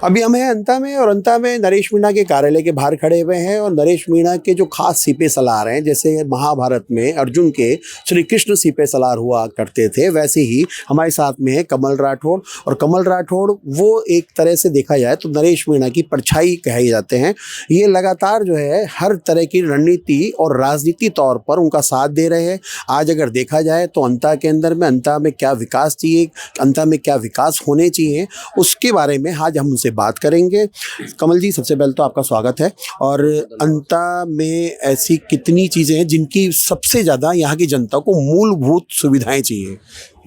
अभी हम हैं अंता में, और अंता में नरेश मीणा के कार्यालय के बाहर खड़े हुए हैं। और नरेश मीणा के जो खास सिपे सलार हैं, जैसे महाभारत में अर्जुन के श्री कृष्ण सिपे सलार हुआ करते थे, वैसे ही हमारे साथ में है कमल राठौड़। और कमल राठौड़ वो एक तरह से देखा जाए तो नरेश मीणा की परछाई कहे जाते हैं। ये लगातार जो है हर तरह की रणनीति और राजनीति तौर पर उनका साथ दे रहे हैं। आज अगर देखा जाए तो अंता के अंदर में अंता में क्या विकास चाहिए, अंता में क्या विकास होने चाहिए, उसके बारे में आज हम उनसे बात करेंगे। कमल जी, सबसे पहले तो आपका स्वागत है। और अंता में ऐसी कितनी चीज़ें हैं जिनकी सबसे ज़्यादा यहाँ की जनता को मूलभूत सुविधाएं चाहिए?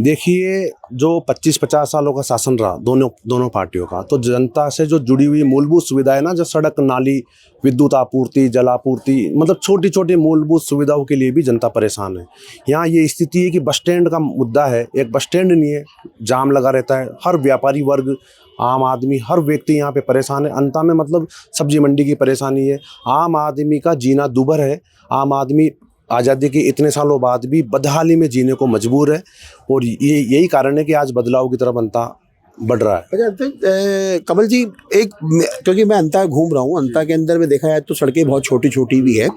देखिए, जो 25-50 सालों का शासन रहा दोनों पार्टियों का, तो जनता से जो जुड़ी हुई मूलभूत सुविधाएं ना, जो सड़क, नाली, विद्युत आपूर्ति, जल आपूर्ति, मतलब छोटी छोटी मूलभूत सुविधाओं के लिए भी जनता परेशान है। यहाँ ये स्थिति है कि बस स्टैंड का मुद्दा है, एक बस स्टैंड नहीं है, जाम लगा रहता है। हर व्यापारी वर्ग, आम आदमी, हर व्यक्ति यहाँ पे परेशान है। अंता में मतलब सब्जी मंडी की परेशानी है, आम आदमी का जीना दूभर है। आम आदमी आज़ादी के इतने सालों बाद भी बदहाली में जीने को मजबूर है, और यही कारण है कि आज बदलाव की तरफ अंता बढ़ रहा है। अच्छा, कमल जी, क्योंकि मैं अंता घूम रहा हूँ, अंता के अंदर में देखा जाए तो सड़कें बहुत छोटी छोटी भी है,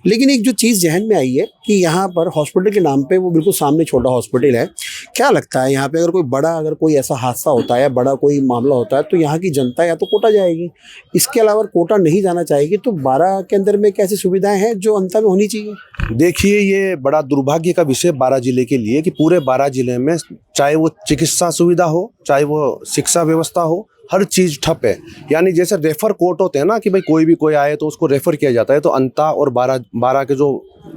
लेकिन एक जो चीज़ जहन में आई है कि यहाँ पर हॉस्पिटल के नाम पे वो बिल्कुल सामने छोटा हॉस्पिटल है। क्या लगता है यहाँ पे अगर कोई ऐसा हादसा होता है या बड़ा कोई मामला होता है तो यहाँ की जनता या तो कोटा जाएगी, इसके अलावा कोटा नहीं जाना चाहेगी, तो 12 के अंदर में कैसी सुविधाएं हैं जो अंता में होनी चाहिए? देखिए, ये बड़ा दुर्भाग्य का विषय 12 जिले के लिए कि पूरे 12 जिले में चाहे वो चिकित्सा सुविधा हो, चाहे वो शिक्षा व्यवस्था हो, हर चीज़ ठप है। यानी जैसे रेफर कोर्ट होते हैं ना, कि भाई कोई आए तो उसको रेफर किया जाता है, तो अंता और 12 के जो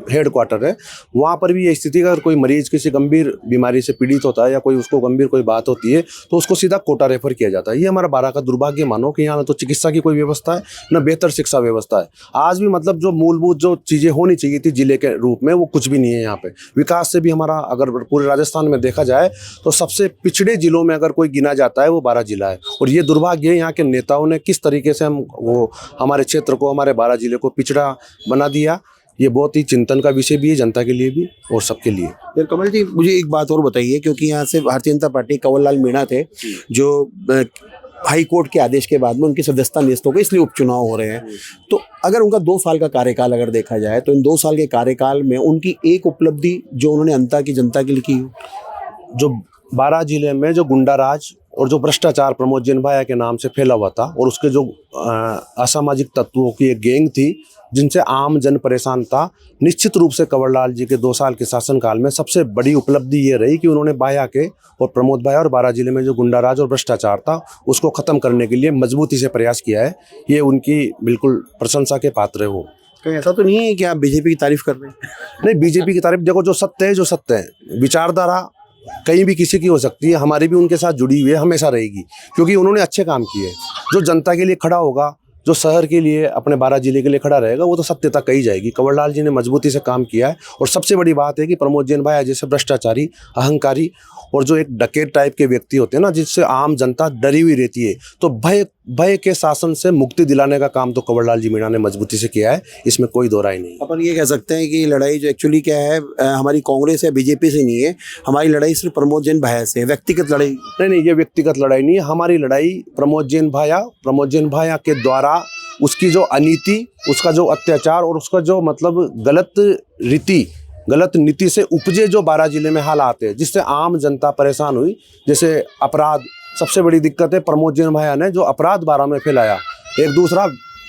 हेड क्वार्टर है वहाँ पर भी ये स्थिति, अगर कोई मरीज किसी गंभीर बीमारी से पीड़ित होता है या उसको गंभीर कोई बात होती है तो उसको सीधा कोटा रेफर किया जाता है। ये हमारा 12 का दुर्भाग्य मानो कि यहाँ ना तो चिकित्सा की कोई व्यवस्था है, न बेहतर शिक्षा व्यवस्था है। आज भी मतलब जो मूलभूत जो चीज़ें होनी चाहिए थी जिले के रूप में, वो कुछ भी नहीं है यहाँ पे। विकास से भी हमारा, अगर पूरे राजस्थान में देखा जाए तो सबसे पिछड़े जिलों में अगर कोई गिना जाता है वो 12 जिला है। और ये दुर्भाग्य है यहाँ के नेताओं ने किस तरीके से हमारे क्षेत्र को, हमारे 12 जिले को पिछड़ा बना दिया। ये बहुत ही चिंतन का विषय भी है, जनता के लिए भी और सबके लिए। यार कमल जी, मुझे एक बात और बताइए, क्योंकि यहाँ से भारतीय जनता पार्टी कंवर लाल मीणा थे जो हाई कोर्ट के आदेश के बाद में उनकी सदस्यता निरस्त हो गई, इसलिए उपचुनाव हो रहे हैं। तो अगर उनका 2 साल का कार्यकाल अगर देखा जाए तो इन 2 साल के कार्यकाल में उनकी एक उपलब्धि जो उन्होंने अंता की जनता के लिए की हो? जो 12 जिले में जो गुंडाराज और जो भ्रष्टाचार प्रमोद जैन भाया के नाम से फैला हुआ था, और उसके जो असामाजिक तत्वों की एक गैंग थी जिनसे आम जन परेशान था, निश्चित रूप से कंवर लाल जी के 2 साल के शासनकाल में सबसे बड़ी उपलब्धि ये रही कि उन्होंने भाया के और प्रमोद भाया और 12 जिले में जो गुंडाराज और भ्रष्टाचार था उसको ख़त्म करने के लिए मजबूती से प्रयास किया है। ये उनकी बिल्कुल प्रशंसा के पात्र है। वो कहीं ऐसा तो नहीं है कि आप बीजेपी की तारीफ कर रहे हैं? नहीं, बीजेपी की तारीफ, देखो जो सत्य है, जो सत्य है, विचारधारा कहीं भी किसी की हो सकती है, हमारी भी उनके साथ जुड़ी हुई है, हमेशा रहेगी, क्योंकि उन्होंने अच्छे काम किए। जो जनता के लिए खड़ा होगा, जो शहर के लिए, अपने 12 जिले के लिए खड़ा रहेगा, वो तो सत्यता कही जाएगी। कंवर लाल जी ने मजबूती से काम किया है। और सबसे बड़ी बात है कि प्रमोद जैन भाई जैसे भ्रष्टाचारी, अहंकारी और जो एक डकैत टाइप के व्यक्ति होते हैं ना, जिससे आम जनता डरी हुई रहती है, तो भय के शासन से मुक्ति दिलाने का काम तो कंवर लाल जी मीणा ने मजबूती से किया है, इसमें कोई दो राय नहीं। अपन ये कह सकते हैं कि लड़ाई जो एक्चुअली क्या है, हमारी कांग्रेस या बीजेपी से नहीं है, हमारी लड़ाई सिर्फ प्रमोद जैन भाया से है, व्यक्तिगत लड़ाई नहीं, ये व्यक्तिगत लड़ाई नहीं है। हमारी लड़ाई प्रमोद जैन भाया के द्वारा उसकी जो अनीति, उसका जो अत्याचार और उसका जो मतलब गलत नीति से उपजे जो 12 जिले में हालात है, जिससे आम जनता परेशान हुई। जैसे अपराध, सबसे बड़ी दिक्कत है प्रमोद जैन भाया ने जो अपराध 12 में फैलाया। एक दूसरा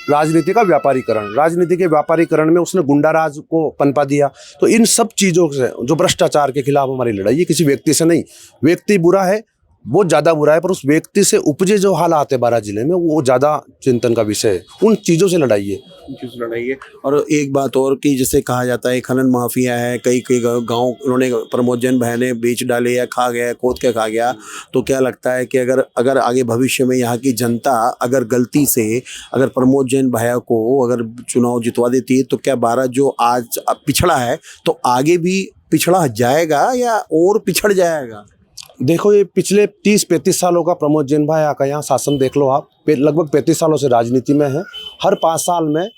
राजनीति का व्यापारीकरण, राजनीति के व्यापारीकरण में उसने गुंडाराज को पनपा दिया। तो इन सब चीज़ों से, जो भ्रष्टाचार के खिलाफ हमारी लड़ाई, ये किसी व्यक्ति से नहीं। व्यक्ति बुरा है, बहुत ज़्यादा बुरा है, पर उस व्यक्ति से उपजे जो हालात है 12 जिले में, वो ज़्यादा चिंतन का विषय है। उन चीज़ों से लड़ाई है। और एक बात और कि जैसे कहा जाता है खनन माफिया है, कई गांव उन्होंने प्रमोद जैन भाई ने बेच डाले या खा गया, खोद के खा गया। तो क्या लगता है कि अगर आगे भविष्य में यहाँ की जनता अगर गलती से अगर प्रमोद जैन भाया को अगर चुनाव जितवा देती है, तो क्या 12 जो आज पिछड़ा है तो आगे भी पिछड़ा जाएगा या और पिछड़ जाएगा? देखो, ये पिछले 30-35 सालों का प्रमोद जैन भाया का यहाँ शासन देख लो आप। लगभग 35 सालों से राजनीति में है। हर 5 साल में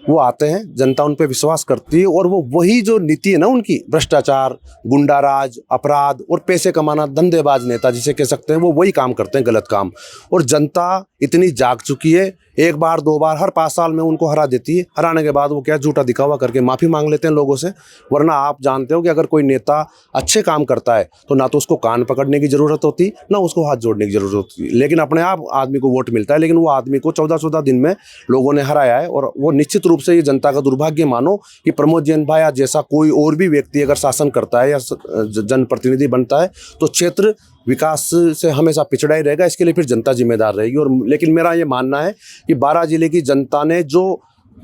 वो आते हैं, जनता उन पे विश्वास करती है और वो वही जो नीति है ना उनकी, भ्रष्टाचार, गुंडाराज, अपराध और पैसे कमाना, धंधेबाज नेता जिसे कह सकते हैं, वो वही काम करते हैं, गलत काम। और जनता इतनी जाग चुकी है, एक बार 2 बार हर 5 साल में उनको हरा देती है। हराने के बाद वो क्या झूठा दिखावा करके माफ़ी मांग लेते हैं लोगों से। वरना आप जानते हो कि अगर कोई नेता अच्छे काम करता है तो ना तो उसको कान पकड़ने की ज़रूरत होती, ना उसको हाथ जोड़ने की ज़रूरत होती, लेकिन अपने आप आदमी को वोट मिलता है। लेकिन वो आदमी को 14-14 दिन में लोगों ने हराया है। और वो निश्चित रूप से ये जनता का दुर्भाग्य मानो कि प्रमोद जैन भाई जैसा कोई और भी व्यक्ति अगर शासन करता है या जनप्रतिनिधि बनता है तो क्षेत्र विकास से हमेशा पिछड़ा ही रहेगा। इसके लिए फिर जनता जिम्मेदार रहेगी। और लेकिन मेरा ये मानना है कि 12 जिले की जनता ने जो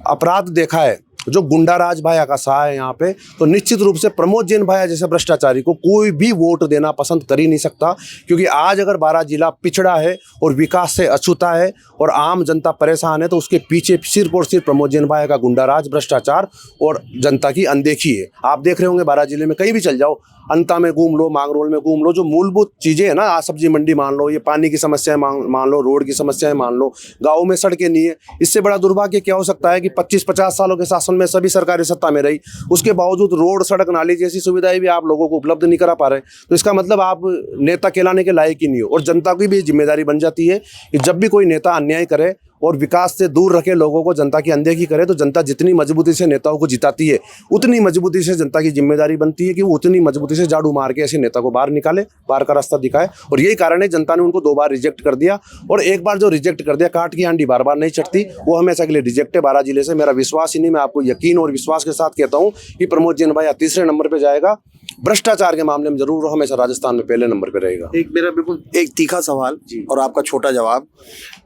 अपराध देखा है, जो गुंडाराज भाया का सा है यहाँ पे, तो निश्चित रूप से प्रमोद जैन भाया जैसे भ्रष्टाचारी को कोई भी वोट देना पसंद कर ही नहीं सकता। क्योंकि आज अगर 12 जिला पिछड़ा है और विकास से अछूता है और आम जनता परेशान है, तो उसके पीछे सिर्फ और सिर्फ प्रमोद जैन भाया का गुंडाराज, भ्रष्टाचार और जनता की अनदेखी है। आप देख रहे होंगे 12 जिले में कहीं भी चल जाओ, अंता में घूम लो, मांगरोल में घूम लो, जो मूलभूत चीज़ें हैं ना, आज सब्जी मंडी मान लो, ये पानी की समस्याएं मान लो, रोड की समस्याएं मान लो, गाँव में सड़कें नहीं है। इससे बड़ा दुर्भाग्य क्या हो सकता है कि 25-50 सालों के शासन में सभी सरकारी सत्ता में रही, उसके बावजूद रोड, सड़क, नाली जैसी सुविधाएं भी आप लोगों को उपलब्ध नहीं करा पा रहे। तो इसका मतलब आप नेता कहलाने के लायक ही नहीं हो। और जनता की भी जिम्मेदारी बन जाती है कि जब भी कोई नेता अन्याय करे और विकास से दूर रखे लोगों को, जनता की अनदेखी करे, तो जनता जितनी मजबूती से नेताओं को जिताती है, उतनी मजबूती से जनता की जिम्मेदारी बनती है कि वो उतनी मजबूती से झाड़ू मार के ऐसे नेता को बाहर निकाले, बाहर का रास्ता दिखाए। और यही कारण है जनता ने उनको 2 बार रिजेक्ट कर दिया। और एक बार जो रिजेक्ट कर दिया, काट की आंडी बार बार नहीं चढ़ती, वो हमेशा के लिए रिजेक्ट है 12 जिले से। मेरा विश्वास ही नहीं, मैं आपको यकीन और विश्वास के साथ कहता हूँ कि प्रमोद जैन भाई तीसरे नंबर पर जाएगा। भ्रष्टाचार के मामले में जरूर हमेशा राजस्थान में पहले नंबर पे रहेगा। एक मेरा बिल्कुल एक तीखा सवाल और आपका छोटा जवाब।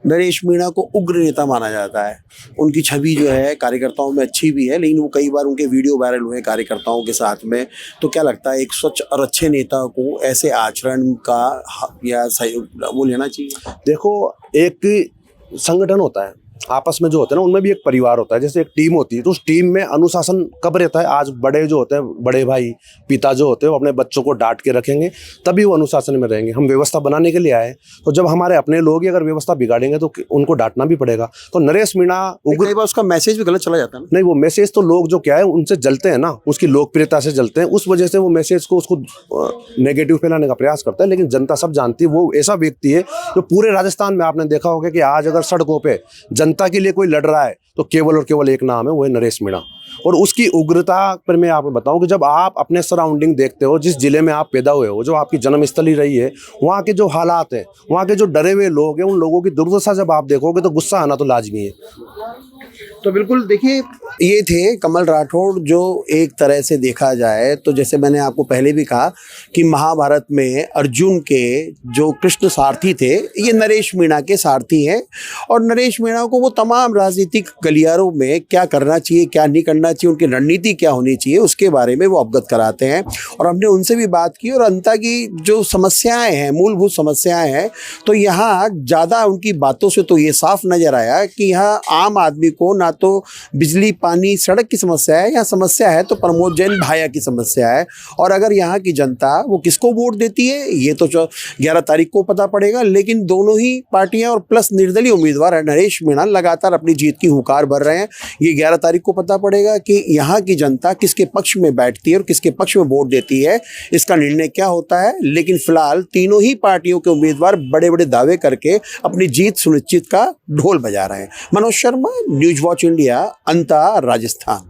नरेश मीणा को उग्र नेता माना जाता है। उनकी छवि जो है कार्यकर्ताओं में अच्छी भी है, लेकिन वो कई बार उनके वीडियो वायरल हुए कार्यकर्ताओं के साथ में। तो क्या लगता है एक स्वच्छ और अच्छे नेता को ऐसे आचरण का या वो लेना चाहिए? देखो, एक संगठन होता है, आपस में जो होते हैं ना, उनमें भी एक परिवार होता है, जैसे एक टीम होती है। तो उस टीम में अनुशासन कब रहता है? आज बड़े जो होते हैं, बड़े भाई, पिता जो होते हैं, वो अपने बच्चों को डांट के रखेंगे, तभी वो अनुशासन में रहेंगे। हम व्यवस्था बनाने के लिए आए, तो जब हमारे अपने लोग ही अगर व्यवस्था बिगाड़ेंगे तो उनको डांटना भी पड़ेगा। तो नरेश मीणा कई बार उसका मैसेज भी गलत चला जाता है। नहीं, वो मैसेज तो लोग जो क्या है उनसे जलते हैं ना, उसकी लोकप्रियता से जलते हैं, उस वजह से वो मैसेज को उसको नेगेटिव फैलाने का प्रयास करता है। लेकिन जनता सब जानती है, वो ऐसा व्यक्ति है जो पूरे राजस्थान में आपने देखा होगा कि आज अगर सड़कों पर जनता के लिए कोई लड़ रहा है तो केवल और केवल एक नाम है, वो है नरेश मीणा। और उसकी उग्रता पर मैं आपको बताऊं कि जब आप अपने सराउंडिंग देखते हो, जिस जिले में आप पैदा हुए हो, जो आपकी जन्मस्थली रही है, वहाँ के जो हालात हैं, वहाँ के जो डरे हुए लोग हैं, उन लोगों की दुर्दशा जब आप देखोगे तो गुस्सा आना तो लाजमी है। तो बिल्कुल देखिए, ये थे कमल राठौड़, जो एक तरह से देखा जाए तो जैसे मैंने आपको पहले भी कहा कि महाभारत में अर्जुन के जो कृष्ण सारथी थे, ये नरेश मीणा के सारथी हैं। और नरेश मीणा को वो तमाम राजनीतिक गलियारों में क्या करना चाहिए, क्या नहीं करना चाहिए, उनकी रणनीति क्या होनी चाहिए, उसके बारे में वो अवगत कराते हैं। और हमने उनसे भी बात की और अंता की जो समस्याएं हैं, मूलभूत समस्याएं हैं, तो यहाँ ज़्यादा उनकी बातों से तो ये साफ नज़र आया कि यहाँ आम आदमी को ना तो बिजली, पानी, सड़क की समस्या है, यहाँ समस्या है तो प्रमोद जैन भाया की समस्या है। और अगर यहाँ की जनता वो किसको वोट देती है, ये तो 11 तारीख को पता पड़ेगा। लेकिन दोनों ही पार्टियां और प्लस निर्दलीय उम्मीदवार नरेश मीणा लगातार अपनी जीत की हुंकार भर रहे हैं। ये 11 तारीख को पता पड़ेगा कि यहाँ की जनता किसके पक्ष में बैठती है और किसके पक्ष में वोट देती है, इसका निर्णय क्या होता है। लेकिन फिलहाल तीनों ही पार्टियों के उम्मीदवार बड़े बड़े दावे करके अपनी जीत सुनिश्चित का ढोल बजा रहे हैं। Manoj Sharma, news watch India, Anta, Rajasthan.